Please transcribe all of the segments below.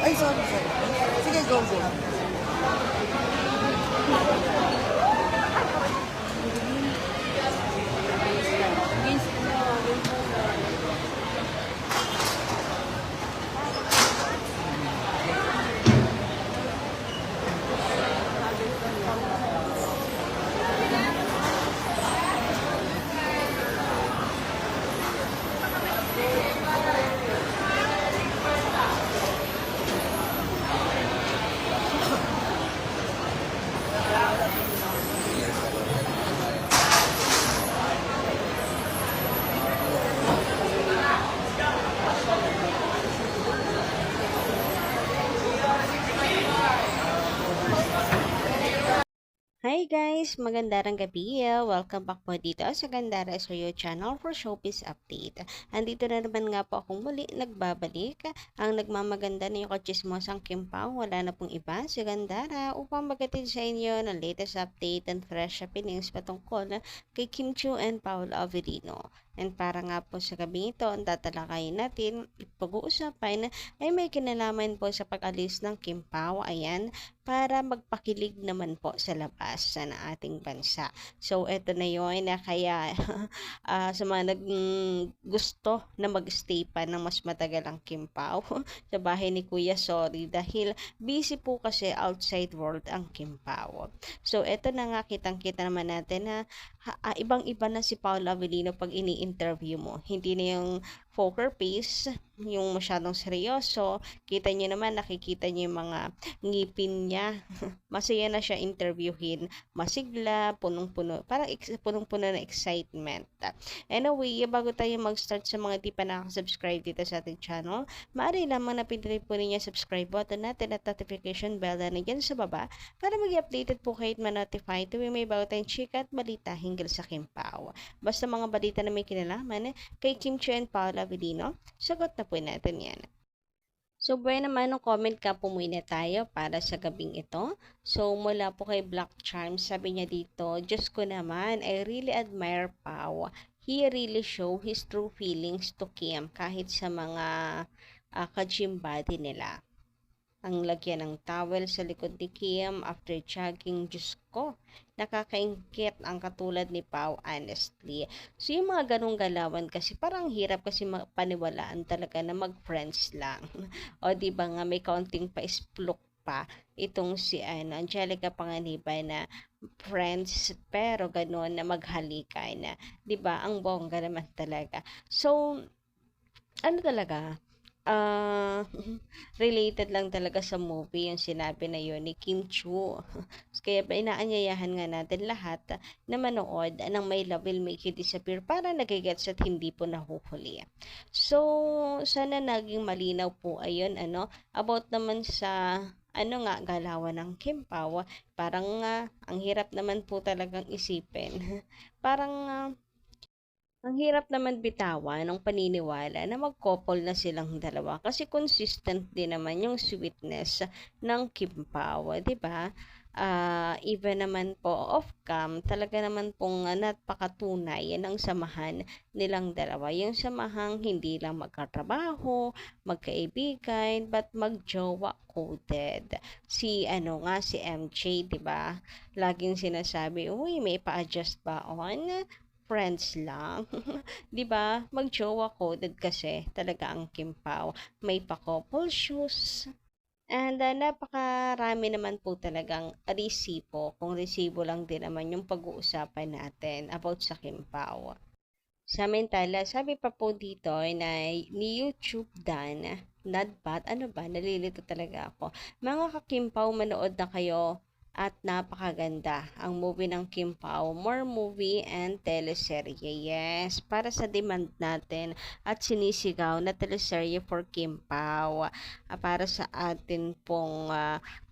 Ay, sorry, sorry. Sige, go, go. Hi guys! Magandang gabi. Welcome back po dito sa Gandara Soyo Channel for Showbiz Update. Andito na naman nga po akong muli nagbabalik. Ang nagmamaganda na yung kachismosang Kim Pao, wala na pong iba si Gandara upang magatid sa inyo ng latest update and fresh happenings patungkol kay Kim Chiu and Paolo Avellino. And para nga po sa gabi ito, ang tatalakayin natin, pag-uusapan ay may kinalaman po sa pag-alis ng Kim Pao. Ayan, para magpakilig naman po sa labas ng ating bansa. So, eto na yun na kaya sa mga gusto na mag-stay pa ng mas matagal ang Kim Pao sa bahay ni Kuya Sorry dahil busy po kasi outside world ang Kim Pao. So, eto na nga kitang-kita naman natin na ibang-iba na si Paolo Avellino pag ini-interview mo. Hindi na yung poker face, yung masyadong seryoso. Kita niyo naman, nakikita niyo yung mga ngipin niya. Masaya na siya interviewin. Masigla, punong-puno. Parang punong-puno na excitement. Anyway, bago tayo mag-start sa mga di pa nakasubscribe dito sa ating channel, maaari lamang na pindutin po ninyo subscribe button natin at notification bell na nandiyan sa baba para mag-updated po kayo at ma-notify tuwing may bago tayong chika at balita hinggil sa Kim Pao. Basta mga balita na may kinalaman kay Kim Chiu and Paolo Avellino, sagot na po natin yan. So, buwan naman ng comment ka po muna tayo para sa gabing ito. So, mula po kay Black Charm, sabi niya dito, Diyos ko naman, I really admire Pao. He really show his true feelings to Kim kahit sa mga ka-gym body nila. Ang lagyan ng towel sa likod ni Kim after jogging, Diyos ko, nakakaingkit ang katulad ni Pao, honestly. So, yung mga ganong galawan kasi parang hirap kasi paniwalaan talaga na mag-friends lang. O, di ba nga, may kaunting pa-isplok pa itong si Angelica Panganiban na friends pero gano'n na maghalikay na, 'di ba? Ang bongga naman talaga. So, ano talaga, ah, related lang talaga sa movie yung sinabi na yun ni Kim Chu. Kaya inaanyayahan nga natin lahat na manood ng My Love Will Make You Disappear para nagigets at hindi po nahuhuli. So, sana naging malinaw po ayun, about naman sa galawan ng Kim Pao, parang ang hirap naman po talagang isipin. Parang ang hirap naman bitawan ng paniniwala na mag-couple na silang dalawa kasi consistent din naman yung sweetness ng Kim Pao, 'di ba? Even naman po off-cam, talaga naman pong napakatunay ng samahan nilang dalawa. Yung samahang hindi lang magkatrabaho, magkaibigan, but magjowa coded. Si MJ, 'di ba? Laging sinasabi, "Uy, may pa-adjust ba on?" Friends lang. 'Di ba? Mag-jowa coded kasi talaga ang Kim Pao. May pa-couple shoes. And napakarami naman po talagang resibo. Kung resibo lang din naman yung pag-uusapan natin about sa Kim Pao. Samantala, sabi pa po dito na ni YouTube Dan, Nadpat, ano ba, nalilito talaga ako. Mga kakimpaw, manood na kayo at napakaganda ang movie ng Kim Pao. More movie and teleserye. Yes, para sa demand natin at sinisigaw na teleserye for Kim Pao. Para sa atin pong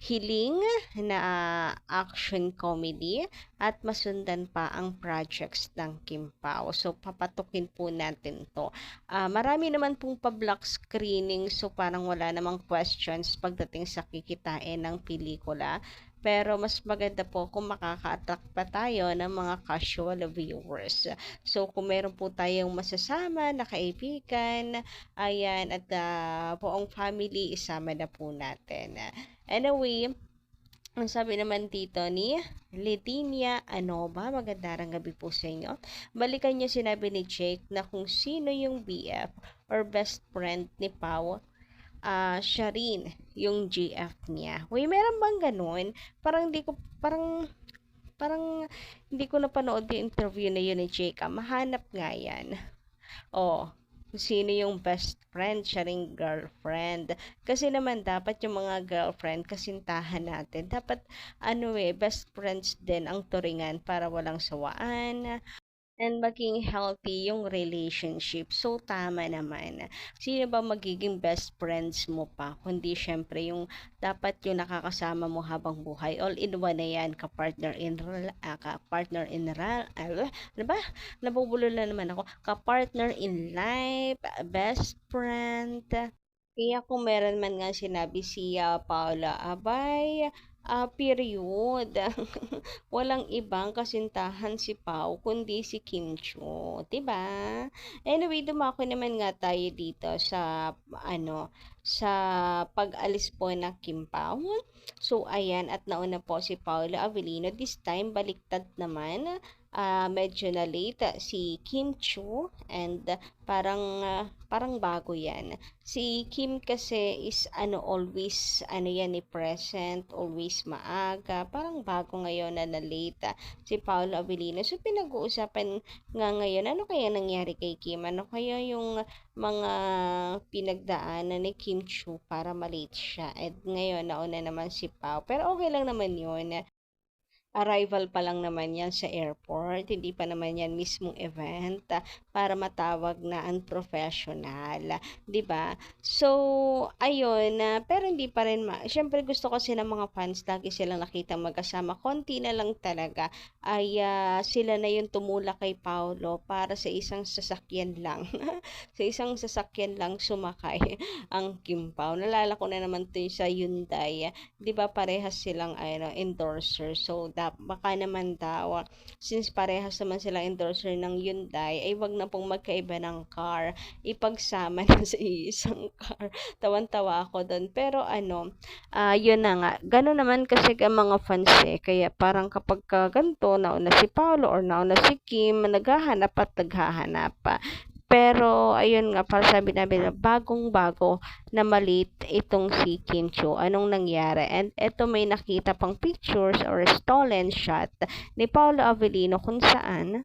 hiling na action comedy at masundan pa ang projects ng Kim Pao. So, papatukin po natin to. Marami naman pong pa-block screening so parang wala namang questions pagdating sa kikitain ng pelikula. Pero mas maganda po kung makaka-attract pa tayo ng mga casual viewers. So, kung meron po tayong masasama na kaibigan, ayan, at buong family, isama na po natin. Anyway, ang sabi naman dito ni Letinia Anova, magandang gabi po sa inyo. Balikan niyo sinabi ni Jake na kung sino yung BF or best friend ni Pau, siya rin yung GF niya. Uy, meron bang ganun? Parang hindi ko napanood yung interview na yun ni Jake. Mahanap nga yan. Oh, kung sino yung best friend, siya ring girlfriend. Kasi naman dapat yung mga girlfriend, kasintahan natin. Dapat best friends din ang turingan para walang sawaan and maging healthy yung relationship. So, tama naman. Sino ba magiging best friends mo pa? Kundi syempre yung dapat yung nakakasama mo habang buhay. All in one na yan, ano ba? Nabubulo na naman ako. Ka-partner in life, best friend. Kaya kung meron man nga sinabi si Paula, abay, period. Walang ibang kasintahan si Pau kundi si Kim Chiu, 'di ba? Anyway, dumako naman nga tayo dito sa sa pag-alis po ng Kim Pao. So ayan, at nauna po si Paula Avellino. This time baliktad naman. Medyo na late si Kim Chiu and parang bago yan. Si Kim kasi is always yan present, always maaga. Parang bago ngayon na late si Paolo Avellino. So pinag-uusapan nga ngayon, ano kaya nangyari kay Kim? Ano kaya yung mga pinagdaanan ni Kim Chiu para malate siya? At ngayon nauna naman si Pao. Pero okay lang naman yun. Arrival pa lang naman yan sa airport, hindi pa naman yan mismong event para matawag na unprofessional, 'di ba? So, ayun, pero hindi pa rin syempre gusto kasi ng mga fans lagi silang nakita magkasama. Konti na lang talaga ay sila na yung tumulak kay Paulo para sa isang sasakyan lang. Sa isang sasakyan lang sumakay ang Kim Pao. Nalala ko na naman 'to sa Hyundai. 'Di ba parehas silang endorser. So, baka naman daw, since parehas naman silang endorser ng Hyundai, ay wag na pong magkaiba ng car. Ipagsama na sa isang car. Tawan-tawa ako doon. Pero yun na nga. Gano'n naman kasi ang mga fans Kaya parang kapag ganito, nauna si Paolo or nauna si Kim, naghahanap at naghahanap pa. Pero, ayun nga, para sabi namin na bagong-bago na malit itong si Kim Chiu. Anong nangyari? And eto may nakita pang pictures or stolen shot ni Paolo Avellino kung saan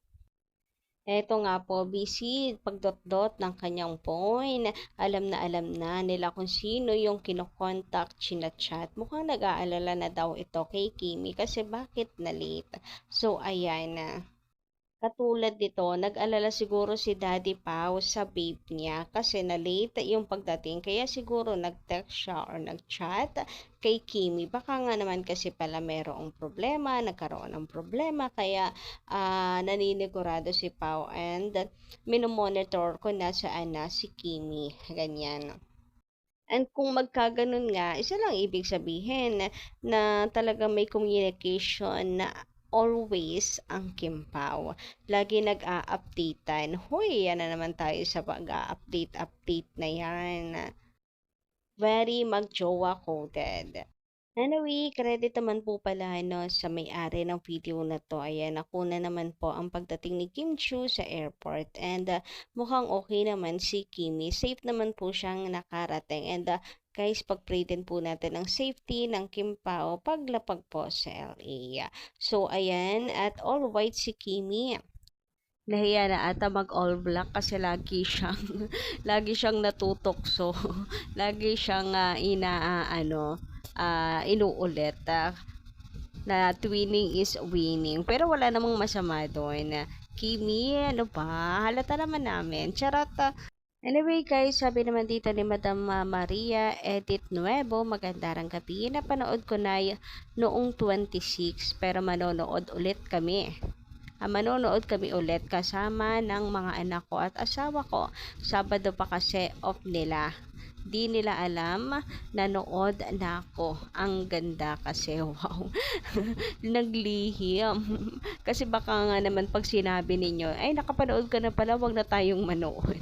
eto nga po, busy pagdot-dot ng kanyang phone. Alam na nila kung sino yung kinokontak, chinachat. Mukhang nag-aalala na daw ito kay Kimi kasi bakit na late. So, ayan na. Katulad nito, nag-alala siguro si Daddy Pao sa babe niya kasi na-late yung pagdating. Kaya siguro nag-text siya or nag-chat kay Kimi. Baka nga naman kasi pala merong problema, nagkaroon ng problema. Kaya naninigurado si Pao and minomonitor ko na saan na si Kimi. Ganyan. And kung magkaganon nga, isa lang ibig sabihin na talagang may communication na always ang Kimpaw. Lagi nag-a-updatean. Hoy, yan na naman tayo sa pag-a-update na yan. Very mag-jowa coded. Anyway, credit naman po pala sa may-ari ng video na to. Ayan, nakuna naman po ang pagdating ni Kim Chiu sa airport. And mukhang okay naman si Kimi. Safe naman po siyang nakarating. And guys, pag-pray din po natin ang safety ng Kim Pao paglapag po sa LA. So, ayan, at all white si Kimi. Nahiya na ata mag all black kasi lagi siyang natutokso. Lagi siyang inuulit na twinning is winning. Pero wala namang masama doon. Kimi, ano ba? Halata naman namin. Charot. Anyway guys, sabi naman dito ni Madam Maria Edith Nuevo, magandang gabi. Napanood ko na noong 26 pero manonood ulit kasama ng mga anak ko at asawa ko. Sabado pa kasi off nila. di nila alam, nanood na ako. Ang ganda kasi, wow. Naglihim. Kasi baka nga naman pag sinabi ninyo, ay nakapanood ka na pala, wag na tayong manood.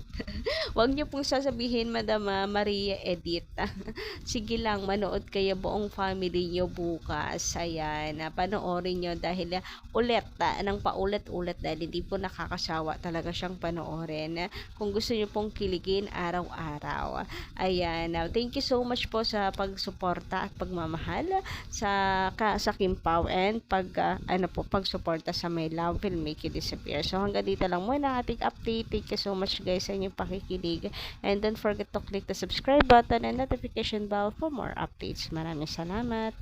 Wag niyo pong sasabihin, Madam Maria Edith. Sige lang, manood kayo buong family niyo bukas. Ayan, panoorin niyo dahil ulit, ng paulit-ulit dahil hindi po nakakasawa talaga siyang panoorin. Kung gusto niyo pong kiligin araw-araw. Ayan, thank you so much po sa pagsuporta at pagmamahal sa Kim Pao and pagsuporta sa My Love Will Make You Disappear. So hanggang dito lang muna ating update. Thank you so much guys sa inyong pakikinig. And don't forget to click the subscribe button and notification bell for more updates. Maraming salamat.